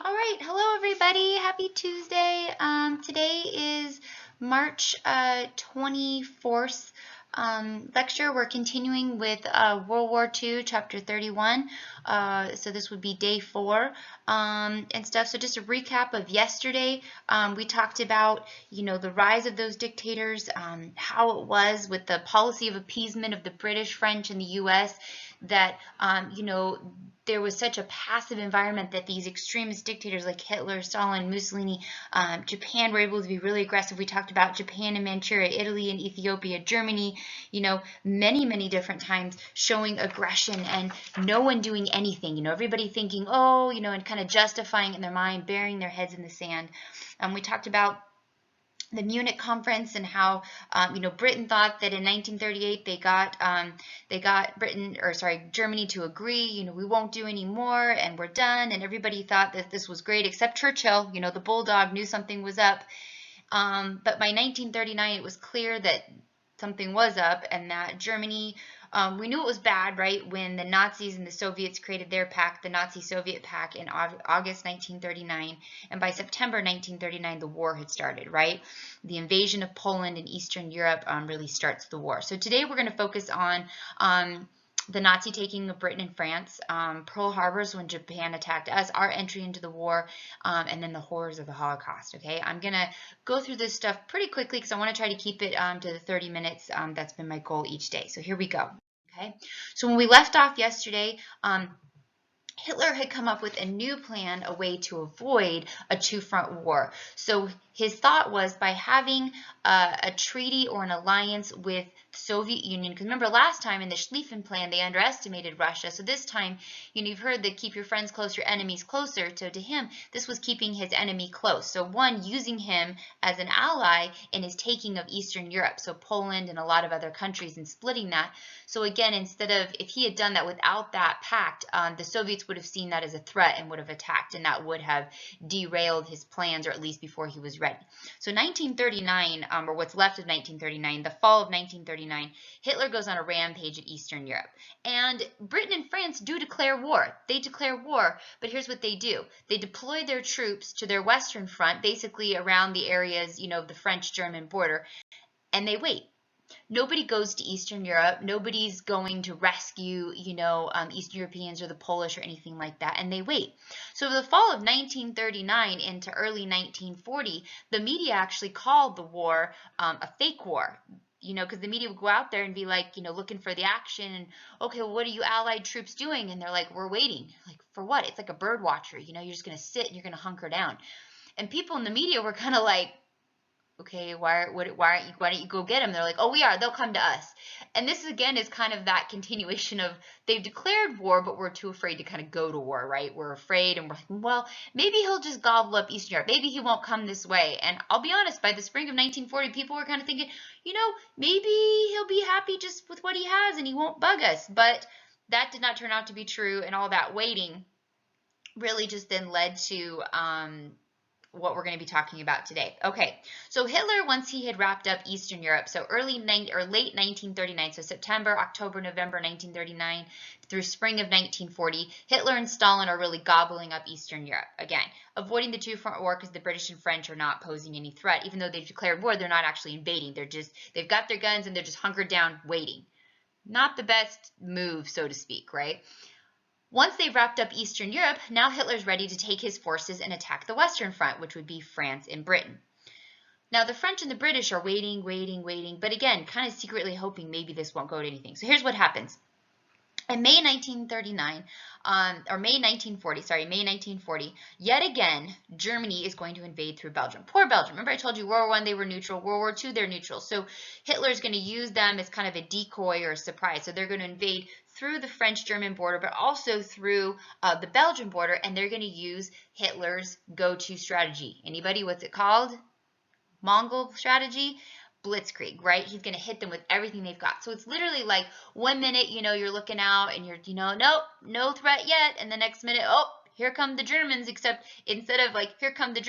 All right, hello everybody. Happy Tuesday. Today is March 24th lecture. We're continuing with World War II, Chapter 31. So this would be day 4 and stuff. So just a recap of yesterday, we talked about, the rise of those dictators, how it was with the policy of appeasement of the British, French, and the U.S. that, there was such a passive environment that these extremist dictators like Hitler, Stalin, Mussolini, Japan were able to be really aggressive. We talked about Japan and Manchuria, Italy and Ethiopia, Germany, many, many different times showing aggression and no one doing anything, everybody thinking, oh, and kind of justifying in their mind, burying their heads in the sand. We talked about the Munich conference and how Britain thought that in 1938 they got Germany to agree, we won't do any more and we're done, and everybody thought that this was great except Churchill, the bulldog knew something was up. But by 1939 it was clear that something was up and that Germany, we knew it was bad, right, when the Nazis and the Soviets created their pact, the Nazi-Soviet pact, in August 1939, and by September 1939 the war had started, right? The invasion of Poland and Eastern Europe really starts the war. So today we're going to focus on the Nazi taking of Britain and France, Pearl Harbor's when Japan attacked us, our entry into the war, and then the horrors of the Holocaust. Okay, I'm going to go through this stuff pretty quickly because I want to try to keep it to the 30 minutes. That's been my goal each day. So here we go. Okay, so when we left off yesterday, Hitler had come up with a new plan, a way to avoid a two-front war. So his thought was by having a treaty or an alliance with the Soviet Union, because remember last time in the Schlieffen Plan they underestimated Russia. So this time, you've heard that keep your friends close, your enemies closer. So to him, this was keeping his enemy close. So one, using him as an ally in his taking of Eastern Europe, so Poland and a lot of other countries, and splitting that. So again, instead of, if he had done that without that pact, the Soviets would have seen that as a threat and would have attacked, and that would have derailed his plans, or at least before he was ready. So 1939, or what's left of 1939, the fall of 1939, Hitler goes on a rampage in Eastern Europe. And Britain and France do declare war. They declare war, but here's what they do. They deploy their troops to their western front, basically around the areas, of the French-German border, and they wait. Nobody goes to Eastern Europe. Nobody's going to rescue, Eastern Europeans or the Polish or anything like that, and they wait. So the fall of 1939 into early 1940, the media actually called the war a fake war. Because the media would go out there and be like, looking for the action, and okay, well, what are you Allied troops doing? And they're like, we're waiting. Like, for what? It's like a bird watcher. You're just going to sit and you're going to hunker down. And people in the media were kind of like, okay, why don't you go get them? They're like, oh, we are. They'll come to us. And this again is kind of that continuation of they've declared war, but we're too afraid to kind of go to war, right? We're afraid, and we're like, well, maybe he'll just gobble up Eastern Europe. Maybe he won't come this way. And I'll be honest, by the spring of 1940, people were kind of thinking, maybe he'll be happy just with what he has and he won't bug us. But that did not turn out to be true, and all that waiting really just then led to what we're going to be talking about today. Okay, so Hitler, once he had wrapped up Eastern Europe, so late 1939, so September, October, November 1939 through spring of 1940, Hitler and Stalin are really gobbling up Eastern Europe. Again, avoiding the two-front war because the British and French are not posing any threat. Even though they've declared war, they're not actually invading. They've got their guns and they're just hunkered down waiting. Not the best move, so to speak, right? Once they've wrapped up Eastern Europe, now Hitler's ready to take his forces and attack the Western Front, which would be France and Britain. Now, the French and the British are waiting, but again, kind of secretly hoping maybe this won't go to anything. So here's what happens. In May 1939, May 1940, yet again, Germany is going to invade through Belgium. Poor Belgium. Remember I told you World War I, they were neutral. World War II, they're neutral. So Hitler's going to use them as kind of a decoy or a surprise. So they're going to invade through the French-German border, but also through the Belgian border, and they're going to use Hitler's go-to strategy. Anybody? What's it called? Mongol strategy? Blitzkrieg, right? He's going to hit them with everything they've got. So it's literally like 1 minute, you're looking out and you're, nope, no threat yet. And the next minute, oh, here come the Germans, except instead of like, here come the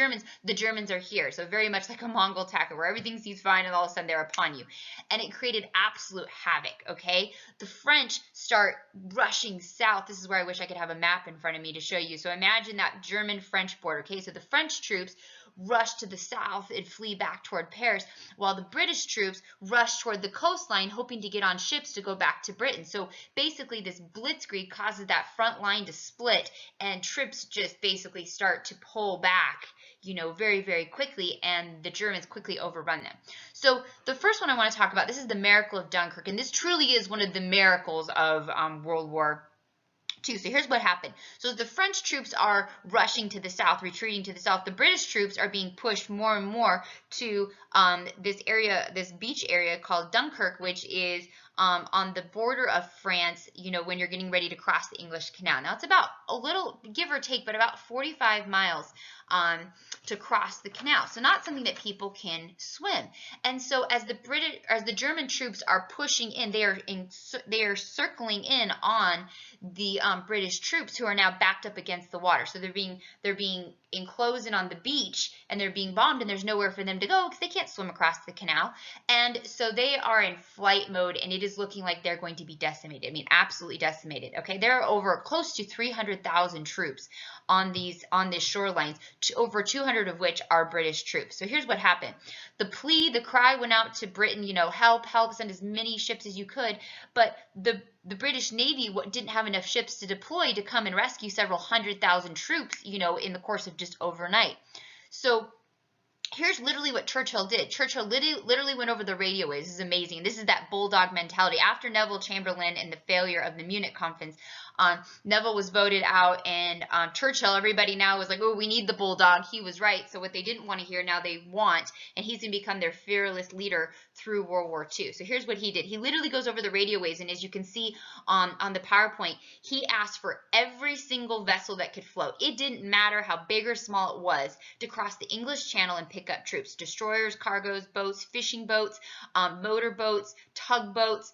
Germans are here. So very much like a Mongol attacker where everything seems fine and all of a sudden they're upon you. And it created absolute havoc, okay? The French start rushing south. This is where I wish I could have a map in front of me to show you. So imagine that German-French border, okay? So the French troops rush to the south and flee back toward Paris, while the British troops rush toward the coastline, hoping to get on ships to go back to Britain. So basically, this blitzkrieg causes that front line to split, and troops just basically start to pull back, you know, very, very quickly, and the Germans quickly overrun them. So the first one I want to talk about, this is the miracle of Dunkirk, and this truly is one of the miracles of World War II. So here's what happened. So the French troops are rushing to the south, retreating to the south. The British troops are being pushed more and more to this area, this beach area called Dunkirk, which is on the border of France, you know, when you're getting ready to cross the English Canal. Now, it's about a little, give or take, but about 45 miles to cross the canal. So not something that people can swim. And so as the German troops are pushing in, they are circling in on the British troops, who are now backed up against the water. So they're being enclosed in on the beach, and they're being bombed, and there's nowhere for them to go because they can't swim across the canal. And so they are in flight mode, and it is looking like they're going to be decimated. I mean, absolutely decimated. Okay, there are over close to 300,000 troops on these shorelines, over 200 of which are British troops. So here's what happened. The cry went out to Britain, you know, help, help, send as many ships as you could. But the British Navy didn't have enough ships to deploy to come and rescue several 100,000 troops, you know, in the course of just overnight. So here's literally what Churchill did. Churchill literally went over the radio waves. This is amazing. This is that bulldog mentality. After Neville Chamberlain and the failure of the Munich conference, Neville was voted out, and Churchill, everybody now was like, oh, we need the bulldog. He was right. So what they didn't want to hear, now they want, and he's going to become their fearless leader through World War II. So here's what he did. He literally goes over the radio waves, and as you can see on the PowerPoint, he asked for every single vessel that could float. It didn't matter how big or small it was, to cross the English Channel and pick up troops. Destroyers, cargoes, boats, fishing boats, motor boats, tugboats,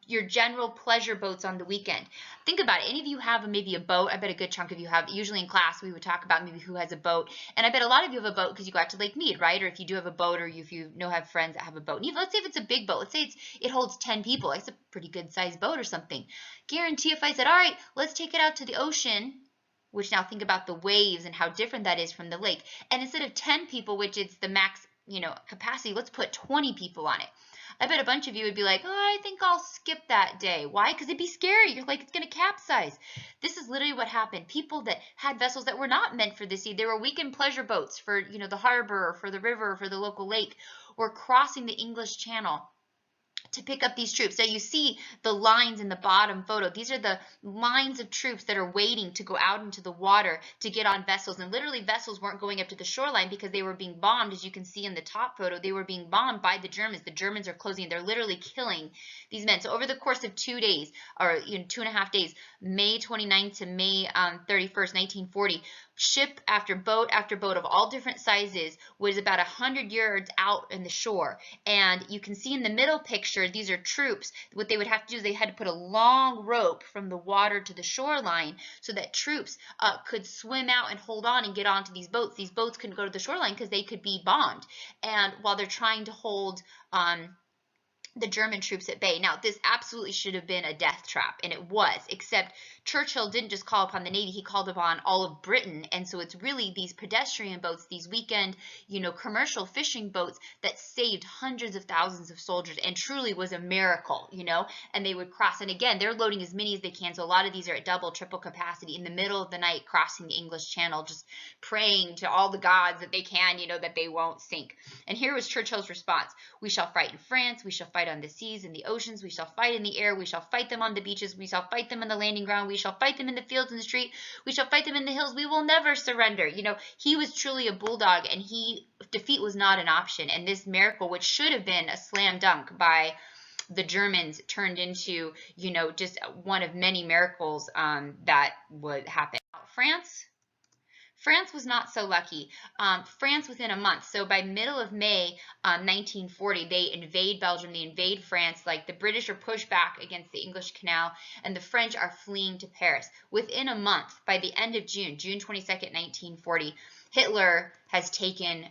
your general pleasure boats on the weekend. Think about it. Any of you have maybe a boat? I bet a good chunk of you have. Usually in class, we would talk about maybe who has a boat. And I bet a lot of you have a boat because you go out to Lake Mead, right? Or if you do have a boat, or if you have friends that have a boat. And let's say if it's a big boat. Let's say it holds 10 people. It's a pretty good sized boat or something. Guarantee if I said, all right, let's take it out to the ocean, which now think about the waves and how different that is from the lake. And instead of 10 people, which is the max, you know, capacity, let's put 20 people on it. I bet a bunch of you would be like, oh, I think I'll skip that day. Why? Because it'd be scary. You're like, it's going to capsize. This is literally what happened. People that had vessels that were not meant for the sea, they were weekend pleasure boats for, you know, the harbor or for the river or for the local lake, were crossing the English Channel to pick up these troops. So you see the lines in the bottom photo. These are the lines of troops that are waiting to go out into the water to get on vessels. And literally vessels weren't going up to the shoreline because they were being bombed. As you can see in the top photo, they were being bombed by the Germans. The Germans are closing. They're literally killing these men. So over the course of 2 days, or 2.5 days, May 29th to May 31st, 1940, ship after boat of all different sizes was about 100 yards out in the shore. And you can see in the middle picture, these are troops. What they would have to do is they had to put a long rope from the water to the shoreline so that troops could swim out and hold on and get onto these boats. These boats couldn't go to the shoreline because they could be bombed. And while they're trying to hold the German troops at bay. Now, this absolutely should have been a death trap, and it was, except Churchill didn't just call upon the Navy, he called upon all of Britain. And so it's really these pedestrian boats, these weekend, commercial fishing boats that saved hundreds of thousands of soldiers, and truly was a miracle, and they would cross. And again, they're loading as many as they can. So a lot of these are at double, triple capacity in the middle of the night, crossing the English Channel, just praying to all the gods that they can, that they won't sink. And here was Churchill's response. We shall fight in France. We shall fight on the seas and the oceans. We shall fight in the air. We shall fight them on the beaches. We shall fight them on the landing ground. We shall fight them in the fields and the street. We shall fight them in the hills. We will never surrender. He was truly a bulldog, and defeat was not an option. And this miracle, which should have been a slam dunk by the Germans, turned into, just one of many miracles that would happen. France was not so lucky. France within a month, so by middle of May 1940, they invade Belgium, they invade France, like the British are pushed back against the English Canal, and the French are fleeing to Paris. Within a month, by the end of June 22nd, 1940, Hitler has taken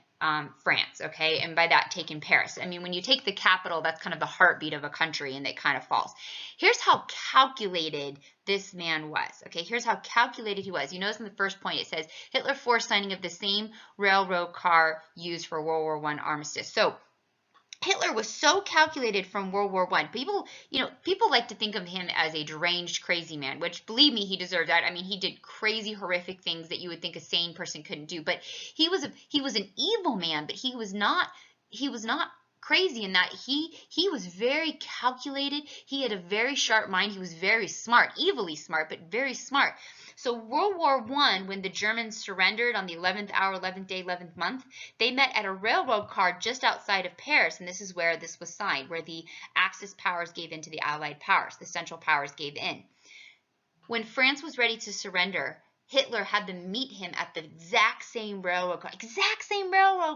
France, okay, and by that taken Paris. I mean, when you take the capital, that's kind of the heartbeat of a country, and it kind of falls. Here's how calculated this man was, okay? Here's how calculated he was. You notice in the first point it says Hitler forced signing of the same railroad car used for World War I armistice. So Hitler was so calculated from World War I. People like to think of him as a deranged, crazy man, which, believe me, he deserved that. I mean, he did crazy, horrific things that you would think a sane person couldn't do. But he was an evil man, but he was not crazy in that he was very calculated. He had a very sharp mind. He was very smart, evilly smart, but very smart. So World War I, when the Germans surrendered on the 11th hour, 11th day, 11th month, they met at a railroad car just outside of Paris, and this is where this was signed, where the Axis powers gave in to the Allied powers. The Central powers gave in. When France was ready to surrender, Hitler had them meet him at the exact same railroad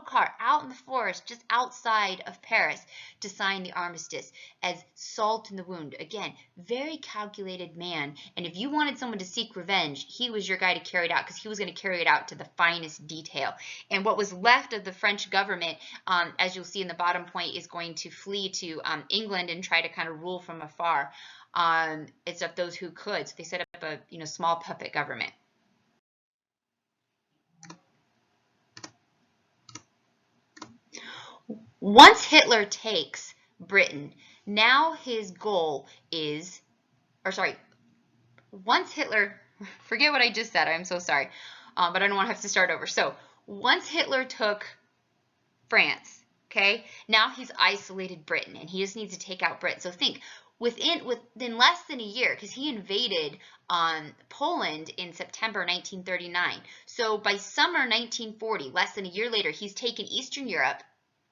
car out in the forest just outside of Paris to sign the armistice as salt in the wound. Again, very calculated man, and if you wanted someone to seek revenge, he was your guy to carry it out, because he was going to carry it out to the finest detail. And what was left of the French government, as you'll see in the bottom point, is going to flee to England and try to kind of rule from afar. It's of those who could. So they set up a small puppet government. Once Hitler takes Britain, now his goal is, once Hitler, forget what I just said, I'm so sorry, but I don't want to have to start over. So once Hitler took France, okay, now he's isolated Britain, and he just needs to take out Britain. So think, within less than a year, because he invaded Poland in September 1939. So by summer 1940, less than a year later, he's taken Eastern Europe.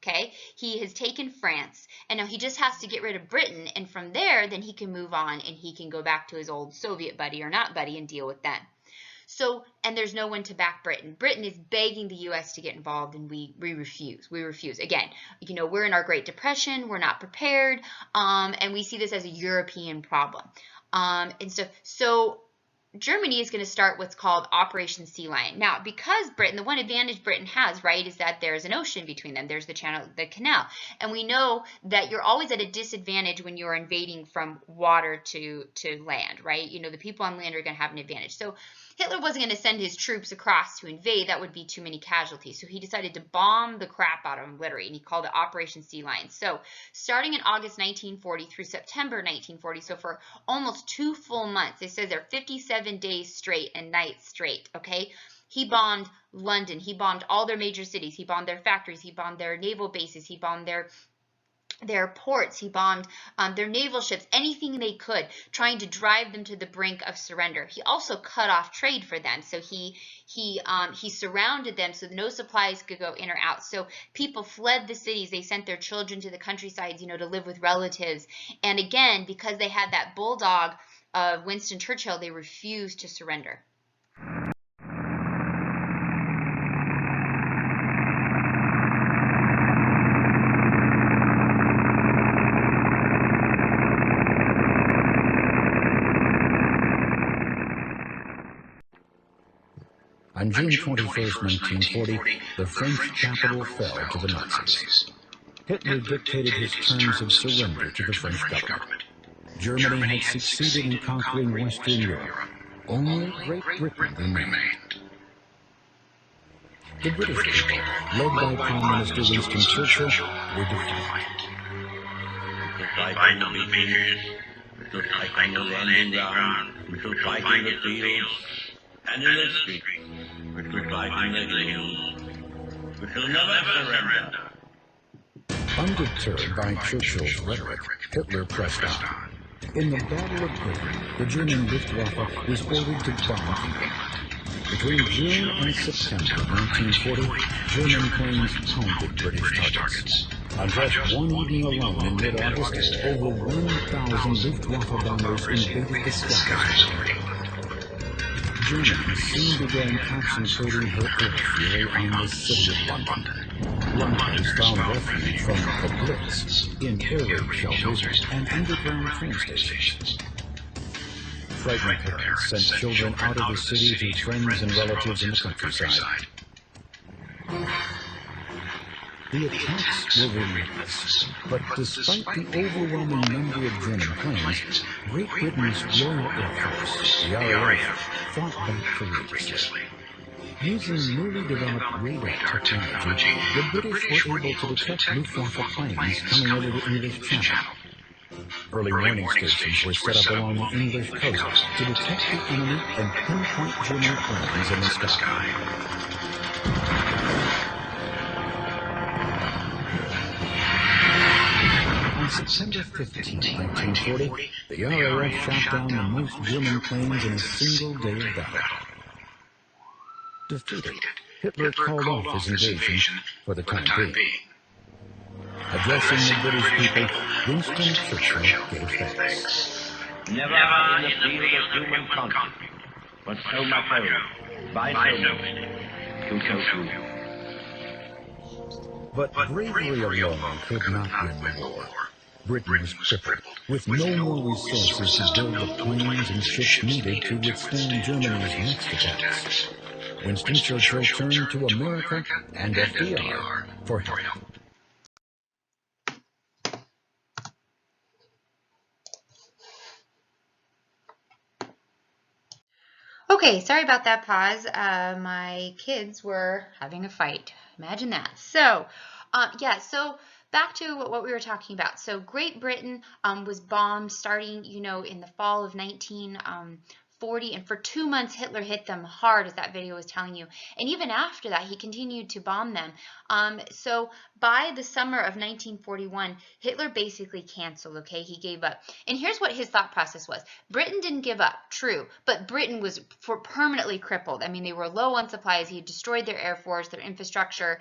Okay, he has taken France, and now he just has to get rid of Britain, and from there, then he can move on, and he can go back to his old Soviet buddy or not buddy and deal with them. So, and there's no one to back Britain. Britain is begging the U.S. to get involved, and we refuse. We refuse. Again, we're in our Great Depression. We're not prepared, and we see this as a European problem. And so Germany is going to start what's called Operation Sea Lion. Now, because Britain, the one advantage Britain has, right, is that there's an ocean between them. There's the canal. And we know that you're always at a disadvantage when you're invading from water to land, right? The people on land are going to have an advantage. So Hitler wasn't going to send his troops across to invade. That would be too many casualties. So he decided to bomb the crap out of them, literally, and he called it Operation Sea Lion. So starting in August 1940 through September 1940, so for almost 2 full months, it says they're 57 days straight and nights straight, okay? He bombed London. He bombed all their major cities. He bombed their factories. He bombed their naval bases. He bombed their ports. He bombed their naval ships, anything they could, trying to drive them to the brink of surrender. He also cut off trade for them, so he surrounded them so no supplies could go in or out. So people fled the cities. They sent their children to the countrysides, to live with relatives. And again, because they had that bulldog of Winston Churchill, they refused to surrender. On June 21st, 1940, the French capital fell to the Nazis. Hitler dictated his terms of surrender to the French government. Germany had succeeded in conquering Western Europe. Only Great Britain remained. The British people, led by Prime Minister Winston Churchill, were defeated. We shall fight on the beaches, we shall fight on the landing ground, we shall fight in the fields, and in the streets, we shall fight in the hills. We shall never surrender. Undeterred by Churchill's rhetoric, Hitler pressed on. In the Battle of Britain, the German Luftwaffe was ordered to bomb England. Between June and September 1940, German planes pounded British targets. On just one evening alone in mid-August, over 1,000 Luftwaffe bombers invaded the skies over England. Germany soon began concentrating her air fury on the city of London. Londoners found refuge from the Blitz in air raid shelters and underground train stations. Frightened parents sent children out of the city to friends and relatives in the countryside. The attacks were relentless, but despite the overwhelming number of German planes, Great Britain's Royal Air Force, the RAF, fought back courageously. Using newly developed radar technology, the British were able to detect Luftwaffe planes coming over the English Channel. Early warning stations were set up along the English coast to detect the enemy and pinpoint German planes in the sky. On September 15, 1940, the RAF shot down the most German planes in a single day of battle. Defeated, Hitler called off his invasion for the time being. Addressing the British people, Winston Churchill gave thanks. Never in the field of human conflict was so much hope by so many to so few. But bravery alone could not win the war. Britain was crippled, with no more resources to build the planes and ships needed to withstand Germany's next attacks. Winston Churchill turned to America and FDR for help. Okay, sorry about that pause. My kids were having a fight. Imagine that. So, so back to what we were talking about. So Great Britain was bombed starting, in the fall of 1940, and for 2 months Hitler hit them hard, as that video was telling you. And even after that, he continued to bomb them. So by the summer of 1941, Hitler basically canceled, okay? He gave up. And here's what his thought process was. Britain didn't give up, true, but Britain was permanently crippled. I mean, they were low on supplies. He had destroyed their air force, their infrastructure.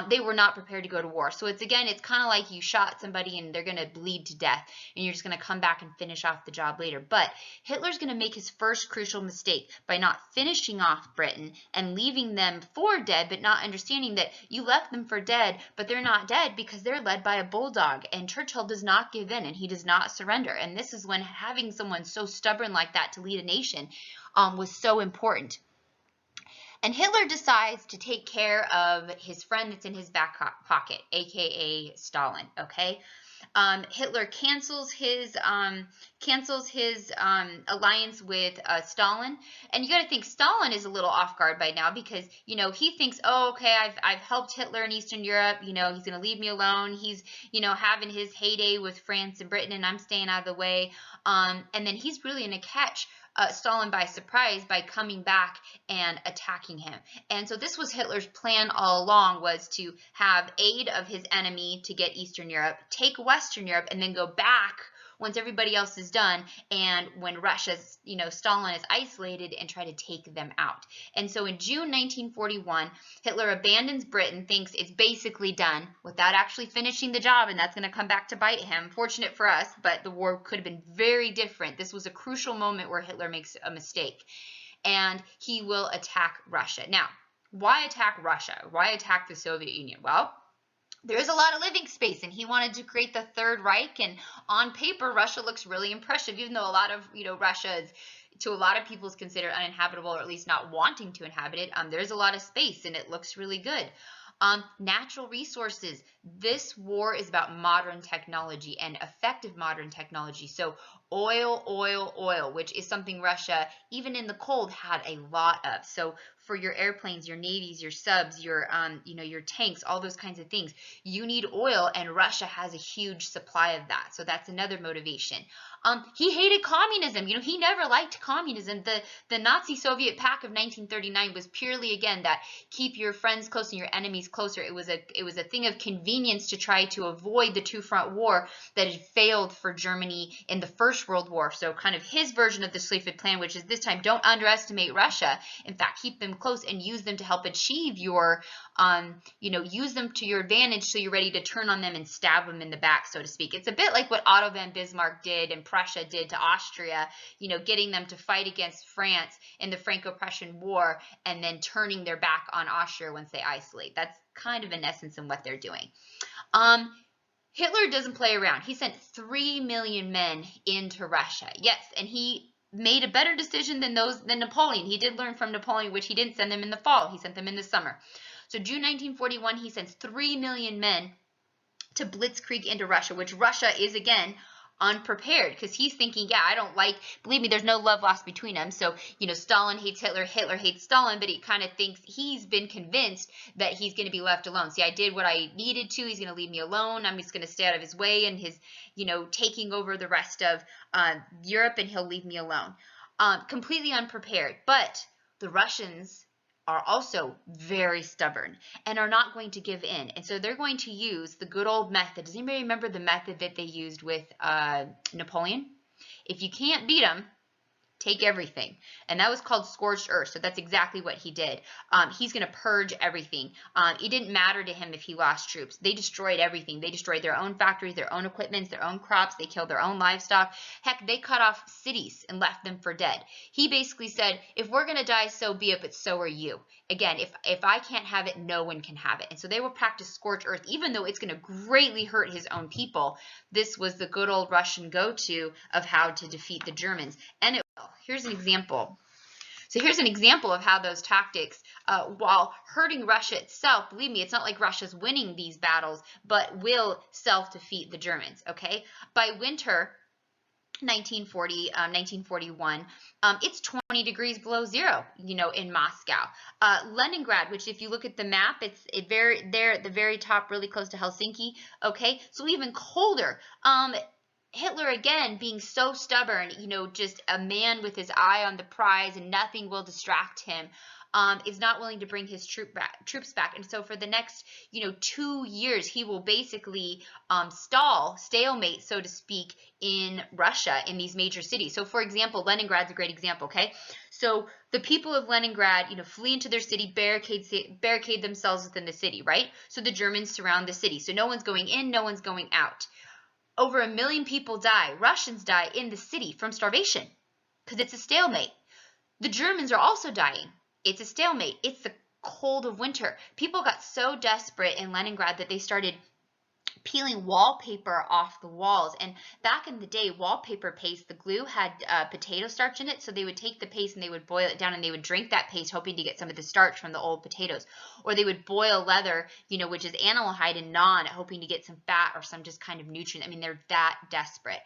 They were not prepared to go to war. So it's kind of like you shot somebody and they're going to bleed to death, and you're just going to come back and finish off the job later. But Hitler's going to make his first crucial mistake by not finishing off Britain and leaving them for dead, but not understanding that you left them for dead, but they're not dead because they're led by a bulldog. And Churchill does not give in, and he does not surrender. And this is when having someone so stubborn like that to lead a nation was so important. And Hitler decides to take care of his friend that's in his back pocket, aka Stalin. Okay, Hitler cancels his alliance with Stalin, and you got to think Stalin is a little off guard by now because he thinks, oh, okay, I've helped Hitler in Eastern Europe. He's going to leave me alone. He's having his heyday with France and Britain, and I'm staying out of the way. And then he's really going to catch Stalin by surprise by coming back and attacking him. And so this was Hitler's plan all along, was to have aid of his enemy to get Eastern Europe, take Western Europe, and then go back once everybody else is done, and when Russia's, Stalin is isolated, and try to take them out. And so in June 1941, Hitler abandons Britain, thinks it's basically done, without actually finishing the job, and that's going to come back to bite him. Fortunate for us, but the war could have been very different. This was a crucial moment where Hitler makes a mistake, and he will attack Russia. Now, why attack Russia? Why attack the Soviet Union? Well, there's a lot of living space, and he wanted to create the Third Reich, and on paper Russia looks really impressive, even though a lot of Russia is, to a lot of people, is considered uninhabitable, or at least not wanting to inhabit it. There's a lot of space and it looks really good. Natural resources. This war is about modern technology and effective modern technology. So oil, which is something Russia, even in the cold, had a lot of. So for your airplanes, your navies, your subs, your tanks, all those kinds of things, you need oil, and Russia has a huge supply of that. So that's another motivation. He hated communism. He never liked communism. The Nazi-Soviet pact of 1939 was purely, again, that keep your friends close and your enemies closer. It was a thing of convenience to try to avoid the two-front war that had failed for Germany in the First First World War. So kind of his version of the Sleaford Plan, which is this time don't underestimate Russia. In fact, keep them close and use them to help achieve your, use them to your advantage so you're ready to turn on them and stab them in the back, so to speak. It's a bit like what Otto von Bismarck did and Prussia did to Austria, getting them to fight against France in the Franco-Prussian War and then turning their back on Austria once they isolate. That's kind of in essence in what they're doing. Hitler doesn't play around. He sent 3 million men into Russia. Yes, and he made a better decision than Napoleon. He did learn from Napoleon, which he didn't send them in the fall. He sent them in the summer. So June 1941, he sends 3 million men to blitzkrieg into Russia, which Russia is, again, unprepared because he's thinking, yeah, I don't like, believe me, there's no love lost between them. So, Stalin hates Hitler, Hitler hates Stalin, but he kind of thinks he's been convinced that he's going to be left alone. See, I did what I needed to. He's going to leave me alone. I'm just going to stay out of his way and his, taking over the rest of Europe, and he'll leave me alone. Completely unprepared. But the Russians are also very stubborn and are not going to give in. And so they're going to use the good old method. Does anybody remember the method that they used with Napoleon? If you can't beat them, take everything. And that was called scorched earth. So that's exactly what he did. He's going to purge everything. It didn't matter to him if he lost troops. They destroyed everything. They destroyed their own factories, their own equipment, their own crops. They killed their own livestock. Heck, they cut off cities and left them for dead. He basically said, if we're going to die, so be it, but so are you. Again, if I can't have it, no one can have it. And so they will practice scorched earth, even though it's going to greatly hurt his own people. This was the good old Russian go-to of how to defeat the Germans. And here's an example. So here's an example of how those tactics, while hurting Russia itself, believe me, it's not like Russia's winning these battles, but will self-defeat the Germans, okay? By winter 1941, it's 20 degrees below zero, in Moscow. Leningrad, which if you look at the map, it's there at the very top, really close to Helsinki, okay? So even colder. Hitler, again, being so stubborn, just a man with his eye on the prize and nothing will distract him, is not willing to bring his troops back. And so for the next, 2 years, he will basically stalemate, so to speak, in Russia, in these major cities. So for example, Leningrad's a great example, okay? So the people of Leningrad, flee into their city, barricade themselves within the city, right? So the Germans surround the city. So no one's going in, no one's going out. Over 1 million people die. Russians die in the city from starvation because it's a stalemate. The Germans are also dying. It's a stalemate. It's the cold of winter. People got so desperate in Leningrad that they started peeling wallpaper off the walls. And back in the day, wallpaper paste, the glue had potato starch in it, so they would take the paste and they would boil it down and they would drink that paste hoping to get some of the starch from the old potatoes. Or they would boil leather, which is animal hide, and gnaw on it, hoping to get some fat or some just kind of nutrient. I mean, they're that desperate.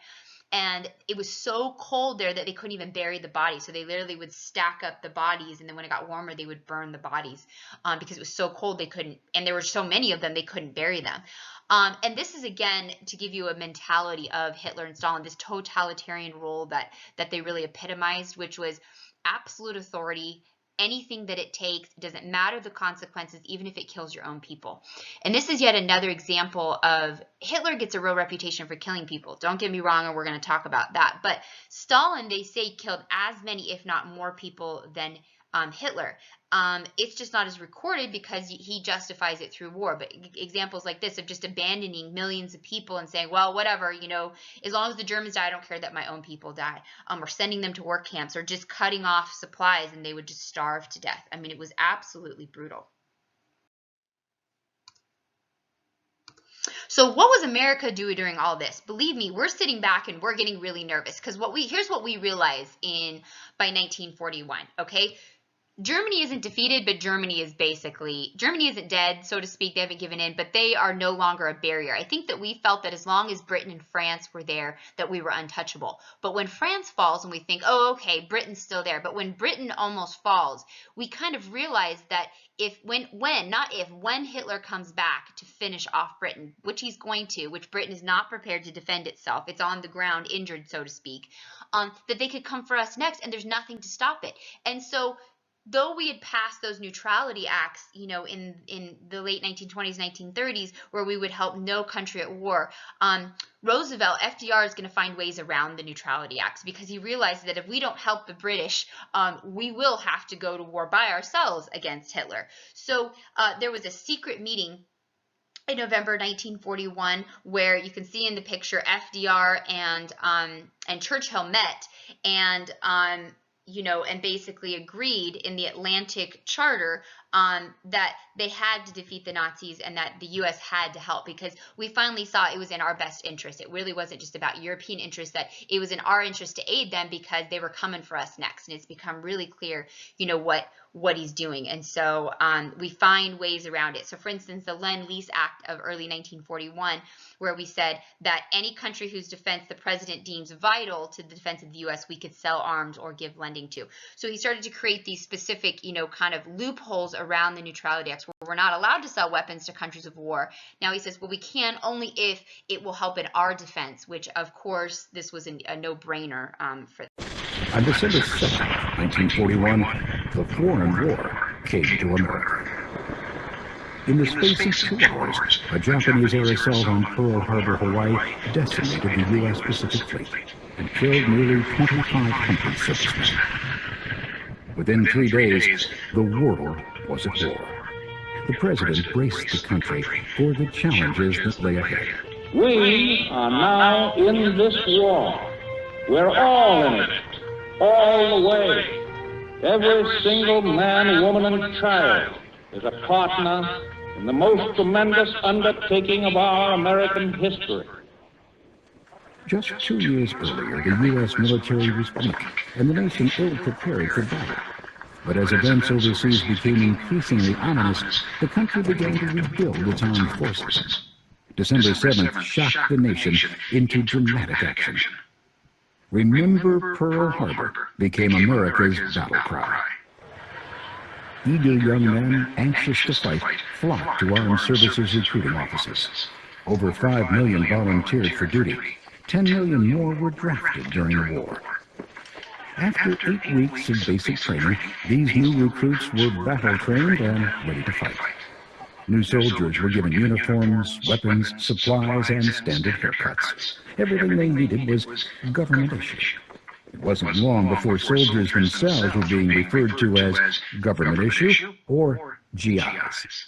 And it was so cold there that they couldn't even bury the bodies. So they literally would stack up the bodies, and then when it got warmer, they would burn the bodies because it was so cold they couldn't, and there were so many of them, they couldn't bury them. And this is, again, to give you a mentality of Hitler and Stalin, this totalitarian rule that they really epitomized, which was absolute authority. Anything that it takes, it doesn't matter the consequences, even if it kills your own people. And this is yet another example of Hitler gets a real reputation for killing people. Don't get me wrong, and we're going to talk about that. But Stalin, they say, killed as many, if not more people than Hitler. It's just not as recorded because he justifies it through war. But examples like this of just abandoning millions of people and saying, well, whatever, as long as the Germans die, I don't care that my own people die. Or sending them to work camps, or just cutting off supplies and they would just starve to death. I mean, it was absolutely brutal. So what was America doing during all this? Believe me, we're sitting back and we're getting really nervous because here's what we realize by 1941, okay? Germany isn't defeated, but Germany isn't dead, so to speak. They haven't given in, but they are no longer a barrier. I think that we felt that as long as Britain and France were there, that we were untouchable. But when France falls and we think, oh, okay, Britain's still there. But when Britain almost falls, we kind of realize that when Hitler comes back to finish off Britain, which he's going to, which Britain is not prepared to defend itself, it's on the ground, injured, so to speak, that they could come for us next, and there's nothing to stop it. And so though we had passed those neutrality acts, in the late 1920s, 1930s, where we would help no country at war, Roosevelt, FDR, is going to find ways around the neutrality acts because he realized that if we don't help the British, we will have to go to war by ourselves against Hitler. So there was a secret meeting in November 1941, where you can see in the picture FDR and Churchill met, and and basically agreed in the Atlantic Charter that they had to defeat the Nazis and that the U.S. had to help, because we finally saw it was in our best interest. It really wasn't just about European interests, that it was in our interest to aid them because they were coming for us next. And it's become really clear, what he's doing. And so we find ways around it. So for instance, the Lend-Lease Act of early 1941, where we said that any country whose defense the president deems vital to the defense of the U.S., we could sell arms or give lending to. So he started to create these specific, kind of loopholes around the neutrality acts where we're not allowed to sell weapons to countries of war. Now he says, well, we can only if it will help in our defense, which of course this was a no-brainer for them. On December 7, 1941, the foreign war came to America. In the space of 2 hours, a Japanese air assault on Pearl Harbor, Hawaii, decimated the U.S. Pacific Fleet and killed nearly 2,500 servicemen. Within 3 days, the world was at war. The president braced the country for the challenges that lay ahead. We are now in this war. We're all in it, all the way. Every single man, woman, and child is a partner in the most tremendous undertaking of our American history. Just 2 years earlier, the U.S. military was weak and the nation ill-prepared for battle. But as events overseas became increasingly ominous, the country began to rebuild its armed forces. December 7th shocked the nation into dramatic action. Remember Pearl Harbor became America's battle cry. Eager young men, anxious to fight, flocked to armed services recruiting offices. Over 5 million volunteered for duty. 10 million more were drafted during the war. After 8 weeks of basic training, these new recruits were battle-trained and ready to fight. New soldiers were given uniforms, weapons, supplies, and standard haircuts. Everything they needed was government issue. It wasn't long before soldiers themselves were being referred to as government issue or GIs.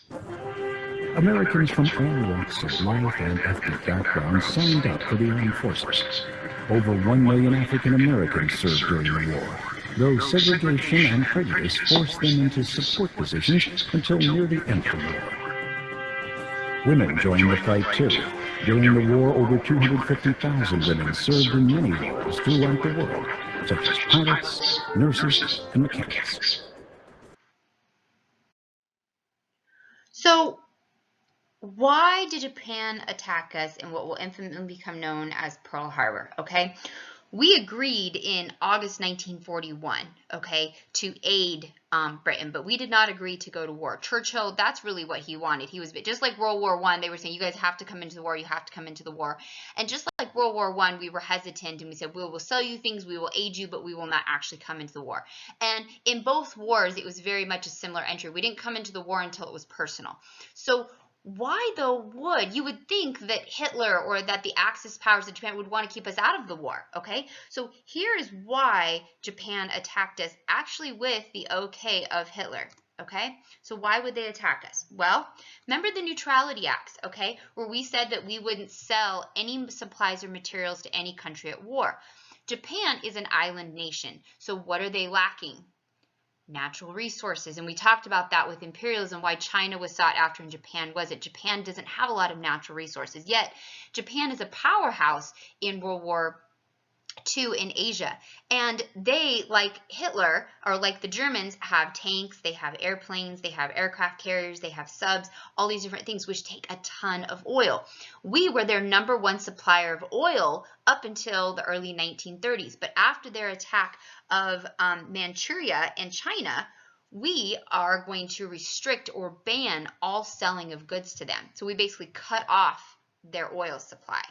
Americans from all walks of life and ethnic backgrounds signed up for the armed forces. Over 1 million African Americans served during the war, though segregation and prejudice forced them into support positions until near the end of the war. Women joined the fight too. During the war, over 250,000 women served in many roles throughout the world, such as pilots, nurses, and mechanics. So, why did Japan attack us in what will infamously become known as Pearl Harbor? Okay, we agreed in August 1941, okay, to aid Britain, but we did not agree to go to war. Churchill, that's really what he wanted. He was just like World War I. They were saying, you guys have to come into the war. You have to come into the war. And just like World War I, we were hesitant and we said, we will sell you things, we will aid you, but we will not actually come into the war. And in both wars, it was very much a similar entry. We didn't come into the war until it was personal. So why, though, you would think that Hitler or that the Axis powers of Japan would want to keep us out of the war, okay? So here is why Japan attacked us, actually with the okay of Hitler, okay? So why would they attack us? Well, remember the neutrality acts, okay, where we said that we wouldn't sell any supplies or materials to any country at war. Japan is an island nation, so what are they lacking? Natural resources, and we talked about that with imperialism, why China was sought after and Japan wasn't. Japan doesn't have a lot of natural resources, yet Japan is a powerhouse in World War II in Asia, and they, like Hitler or like the Germans, have tanks, they have airplanes, they have aircraft carriers, they have subs, all these different things which take a ton of oil. We were their #1 supplier of oil up until the early 1930s, but after their attack of Manchuria and China, we are going to restrict or ban all selling of goods to them. So we basically cut off their oil supply.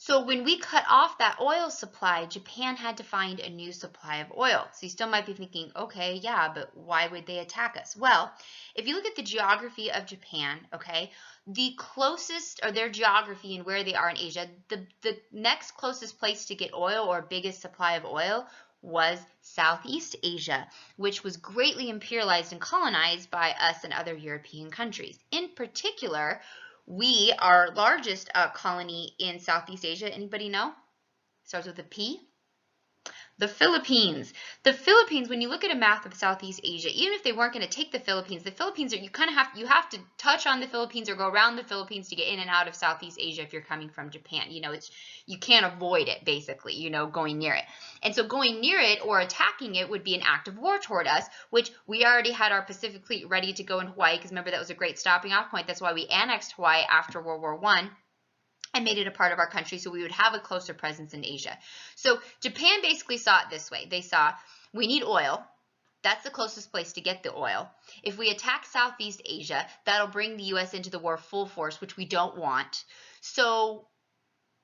So when we cut off that oil supply, Japan had to find a new supply of oil. So you still might be thinking, okay, yeah, but why would they attack us? Well, if you look at the geography of Japan, okay, the closest, or their geography and where they are in Asia, the next closest place to get oil or biggest supply of oil was Southeast Asia, which was greatly imperialized and colonized by us and other European countries. In particular, we, our largest colony in Southeast Asia, anybody know? Starts with a P. The Philippines. The Philippines, when you look at a map of Southeast Asia, even if they weren't going to take the Philippines are, you kind of have to touch on the Philippines or go around the Philippines to get in and out of Southeast Asia if you're coming from Japan. You know, you can't avoid it, basically, you know, going near it. And so going near it or attacking it would be an act of war toward us, which we already had our Pacific Fleet ready to go in Hawaii, because remember, that was a great stopping off point. That's why we annexed Hawaii after World War I. And made it a part of our country, so we would have a closer presence in Asia. So Japan basically saw it this way. They saw, we need oil. That's the closest place to get the oil. If we attack Southeast Asia, that'll bring the U.S. into the war full force, which we don't want. So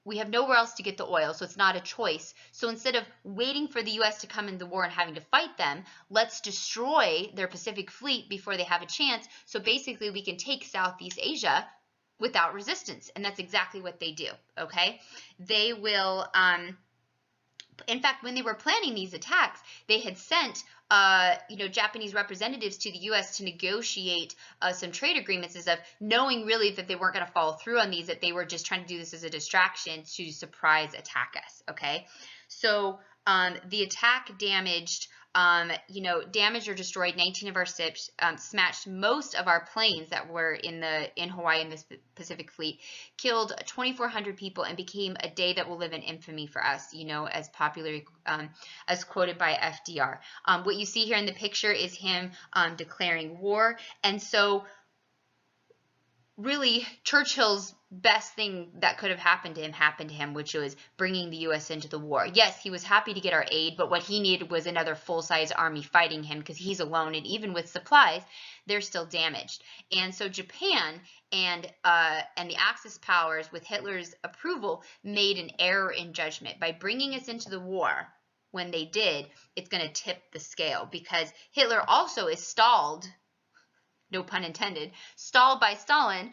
we have nowhere else to get the oil, so it's not a choice. So instead of waiting for the U.S. to come into the war and having to fight them, let's destroy their Pacific Fleet before they have a chance. So basically, we can take Southeast Asia without resistance, and that's exactly what they do, okay? They will, in fact, when they were planning these attacks, they had sent, Japanese representatives to the U.S. to negotiate some trade agreements, as of knowing really that they weren't going to follow through on these, that they were just trying to do this as a distraction to surprise attack us, okay? So the attack damaged or destroyed 19 of our ships, smashed most of our planes that were in Hawaii in the Pacific Fleet, killed 2,400 people, and became a day that will live in infamy for us, as popularly as quoted by FDR. What you see here in the picture is him declaring war, and so really Churchill's best thing that could have happened to him, which was bringing the U.S. into the war. Yes, he was happy to get our aid, but what he needed was another full-size army fighting him, because he's alone, and even with supplies, they're still damaged. And so Japan and the Axis powers, with Hitler's approval, made an error in judgment. By bringing us into the war, when they did, it's going to tip the scale, because Hitler also is stalled, no pun intended, stalled by Stalin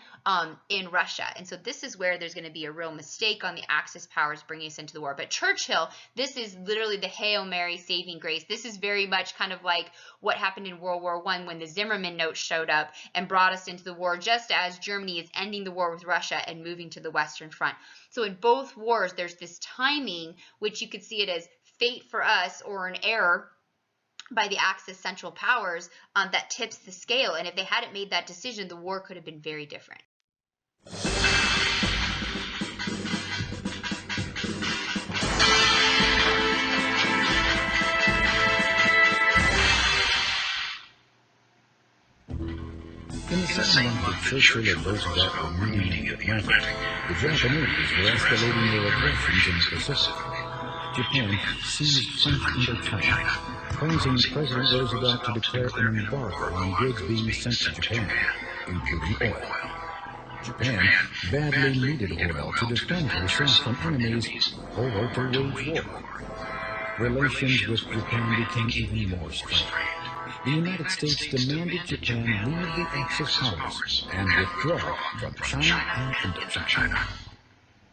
in Russia. And so this is where there's going to be a real mistake on the Axis powers bringing us into the war. But Churchill, this is literally the Hail Mary saving grace. This is very much kind of like what happened in World War I, when the Zimmermann note showed up and brought us into the war, just as Germany is ending the war with Russia and moving to the Western Front. So in both wars, there's this timing, which you could see it as fate for us, or an error by the Axis Central Powers, that tips the scale. And if they hadn't made that decision, the war could have been very different. In the same month that Churchill and Roosevelt were meeting in the Atlantic, the Japanese were escalating their aggressions in the Pacific. Japan seized French Indochina, causing President Roosevelt to declare an embargo on goods being sent to Japan, including oil. Japan badly needed oil to defend herself from enemies or to wage war. Relations with Japan became even more strained. The United States demanded Japan leave the Axis powers and withdraw from China and Indochina.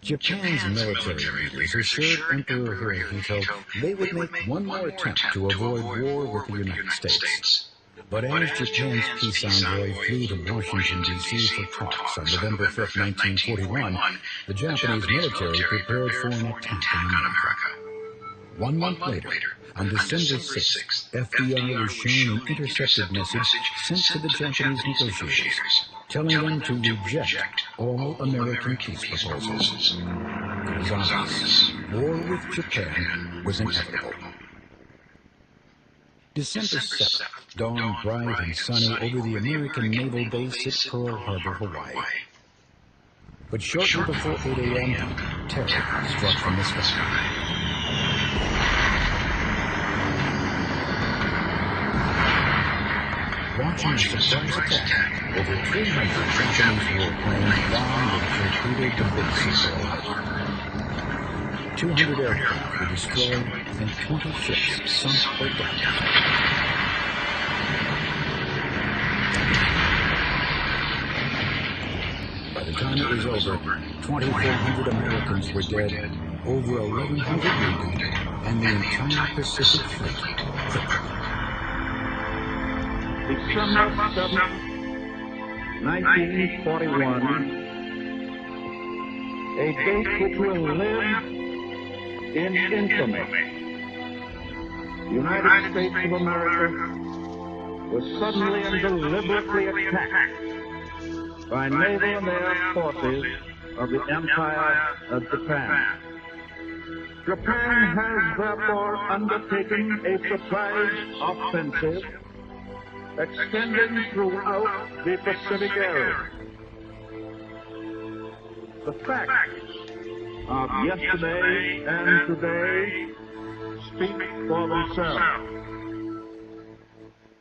Japan's military leaders assured Emperor Hirohito they would make one more attempt to avoid war with the United States. But as Japan's peace envoy flew to Washington, D.C. for talks on November 5, 1941, the Japanese military prepared for an attack on America. 1 month later, on December 6, FDR was shown an intercepted message sent to the Japanese negotiators, telling them to reject all American peace proposals. It was obvious war with Japan was inevitable. December 7th dawned bright and sunny over the American naval base at Pearl Harbor, Hawaii. But shortly before 8 a.m., terror struck from the sky. Watching a surprise attack, over 300 Japanese warplanes bombed and torpedoed the base of Pearl Harbor. 200 aircraft were destroyed and 20 ships sunk or damaged. By the time it was over, 2,400 Americans were dead, over 1,100 wounded, and the entire Pacific Fleet crippled. December 7th, 1941, a date which will live in infamy. The United States of America was suddenly and deliberately attacked by naval and air forces of the Empire of Japan. Japan has therefore undertaken a surprise offensive extending throughout the Pacific area. The facts of yesterday and today speak for themselves.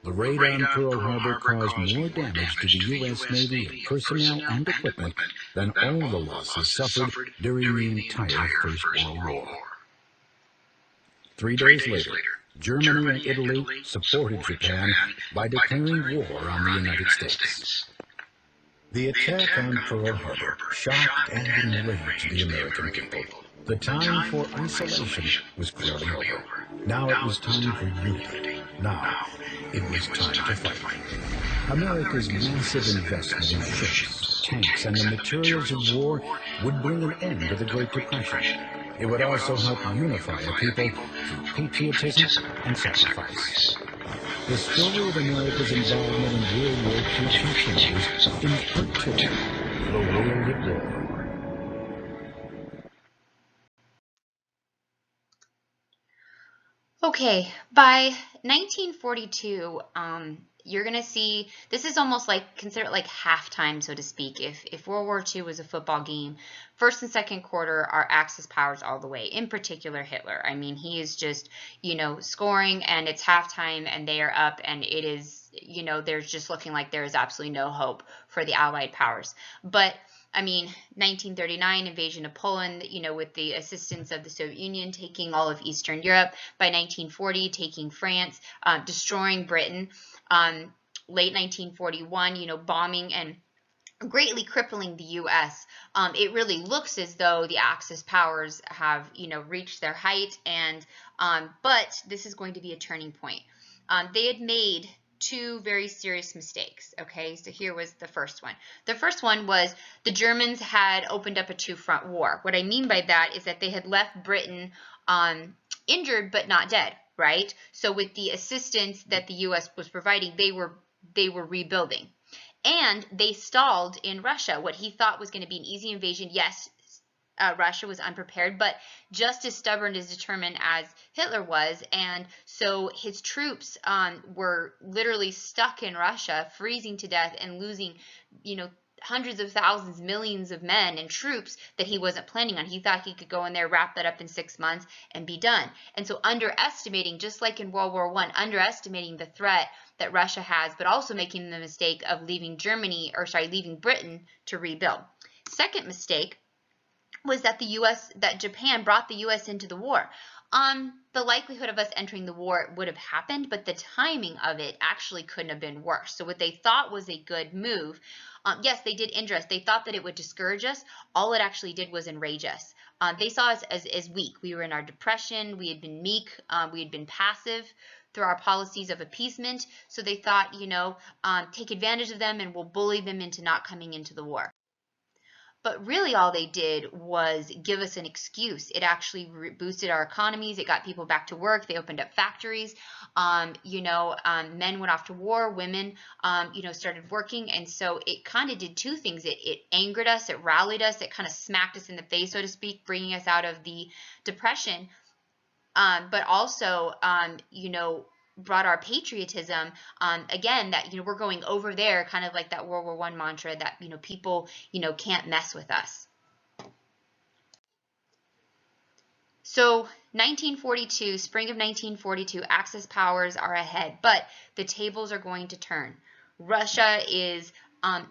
The raid on Pearl Harbor caused more damage to the U.S. Navy in personnel and equipment than all the losses suffered during the entire First World War. 3 days later, Germany and Italy supported Japan by declaring war on the United States. The attack on Pearl Harbor shocked and enraged the American people. The time for isolation was clearly over. Now it was time for unity. Now it was time to fight. America's massive investment in ships, tanks, and the materials of war would bring an end to the Great Depression. It would also help unify a people through patriotism and sacrifice. The story of America's involvement in World War II continues in Part 2, The World at War. Okay, by 1942, you're going to see, this is almost like, consider it like halftime, so to speak. If World War II was a football game, first and second quarter are Axis powers all the way, in particular Hitler. I mean, he is just, scoring, and it's halftime, and they are up, and it is, there's just looking like there is absolutely no hope for the Allied powers. But I mean, 1939 invasion of Poland, with the assistance of the Soviet Union taking all of Eastern Europe. By 1940, taking France, destroying Britain. Late 1941, bombing and greatly crippling the U.S. It really looks as though the Axis powers have, reached their height, and but this is going to be a turning point. They had made 2 very serious mistakes. Okay, so here was the first one. The first one was the Germans had opened up a 2-front war. What I mean by that is that they had left Britain injured but not dead, right? So with the assistance that the U.S. was providing, they were rebuilding. And they stalled in Russia, what he thought was going to be an easy invasion. Yes, Russia was unprepared, but just as stubborn as determined as Hitler was, and so his troops were literally stuck in Russia, freezing to death and losing, hundreds of thousands, millions of men and troops that he wasn't planning on. He thought he could go in there, wrap that up in 6 months, and be done. And so underestimating, just like in World War I, underestimating the threat that Russia has, but also making the mistake of leaving Britain to rebuild. Second mistake was that Japan brought the U.S. into the war. The likelihood of us entering the war would have happened, but the timing of it actually couldn't have been worse. So what they thought was a good move, yes, they did injure us. They thought that it would discourage us. All it actually did was enrage us. They saw us as weak. We were in our depression. We had been meek. We had been passive through our policies of appeasement. So they thought, take advantage of them and we'll bully them into not coming into the war. But really all they did was give us an excuse. It actually boosted our economies. It got people back to work. They opened up factories. Men went off to war. Women, started working. And so it kind of did 2 things. It angered us. It rallied us. It kind of smacked us in the face, so to speak, bringing us out of the depression. But also, brought our patriotism, again, that, we're going over there, kind of like that World War I mantra that, people, can't mess with us. So 1942, spring of 1942, Axis powers are ahead, but the tables are going to turn. Russia is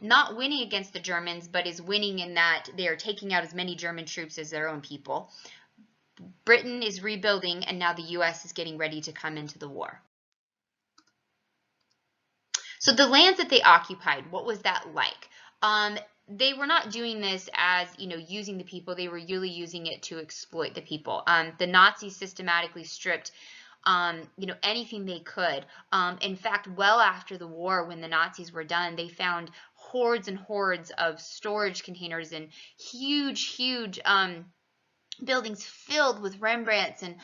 not winning against the Germans, but is winning in that they are taking out as many German troops as their own people. Britain is rebuilding, and now the U.S. is getting ready to come into the war. So the lands that they occupied, what was that like? They were not doing this as, using the people. They were really using it to exploit the people. The Nazis systematically stripped anything they could. In fact, well after the war, when the Nazis were done, they found hordes and hordes of storage containers and huge buildings filled with Rembrandts and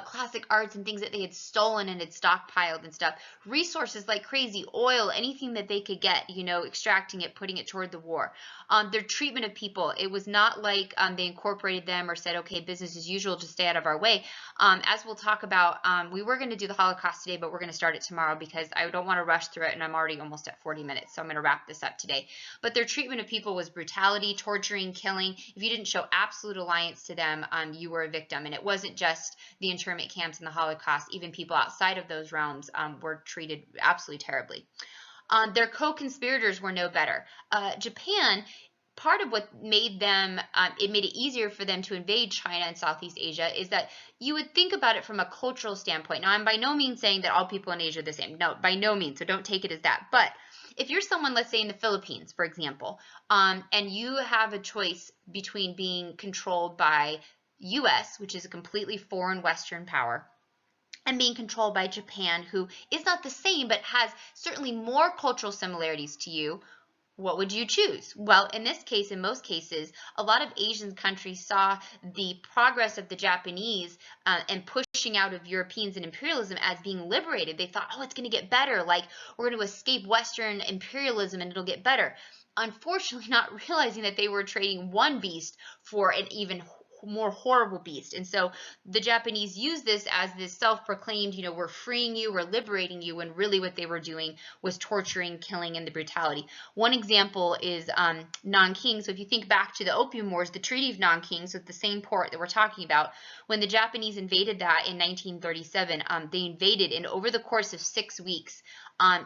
classic arts and things that they had stolen and had stockpiled and stuff. Resources like crazy, oil, anything that they could get, extracting it, putting it toward the war. Their treatment of people, it was not like they incorporated them or said, okay, business as usual, just stay out of our way. As we'll talk about, we were going to do the Holocaust today, but we're going to start it tomorrow because I don't want to rush through it, and I'm already almost at 40 minutes, so I'm going to wrap this up today. But their treatment of people was brutality, torturing, killing. If you didn't show absolute alliance to them, you were a victim. And it wasn't just the internment camps and the Holocaust. Even people outside of those realms were treated absolutely terribly. Their co-conspirators were no better. Japan, part of what made them, it made it easier for them to invade China and Southeast Asia is that you would think about it from a cultural standpoint. Now, I'm by no means saying that all people in Asia are the same. No, by no means. So don't take it as that. But if you're someone, let's say in the Philippines, for example, and you have a choice between being controlled by US, which is a completely foreign Western power, and being controlled by Japan, who is not the same, but has certainly more cultural similarities to you, what would you choose? Well, in this case, in most cases, a lot of Asian countries saw the progress of the Japanese and pushing out of Europeans and imperialism as being liberated. They thought, oh, it's going to get better. Like, we're going to escape Western imperialism and it'll get better. Unfortunately, not realizing that they were trading one beast for an even more horrible beast. And so the Japanese used this as this self-proclaimed, we're freeing you, we're liberating you, when really what they were doing was torturing, killing, and the brutality. One example is Nanking. So if you think back to the Opium Wars, the Treaty of Nanking, so it's the same port that we're talking about, when the Japanese invaded that in 1937, they invaded, and over the course of 6 weeks,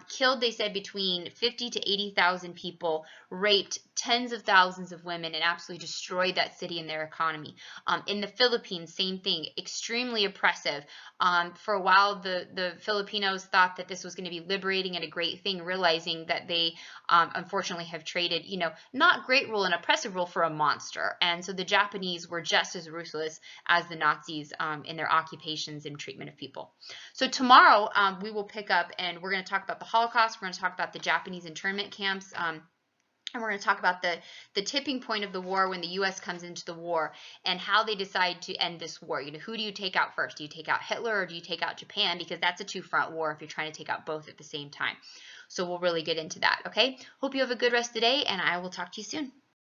killed, they said, between 50 to 80,000 people, raped tens of thousands of women, and absolutely destroyed that city and their economy. In the Philippines, same thing, extremely oppressive. For a while, the Filipinos thought that this was going to be liberating and a great thing, realizing that they unfortunately have traded, not great rule and oppressive rule for a monster. And so the Japanese were just as ruthless as the Nazis in their occupations and treatment of people. So tomorrow we will pick up, and we're going to talk about the Holocaust. We're going to talk about the Japanese internment camps. And we're going to talk about the tipping point of the war when the U.S. comes into the war and how they decide to end this war. Who do you take out first? Do you take out Hitler or do you take out Japan? Because that's a two-front war if you're trying to take out both at the same time. So we'll really get into that, okay? Hope you have a good rest of the day, and I will talk to you soon.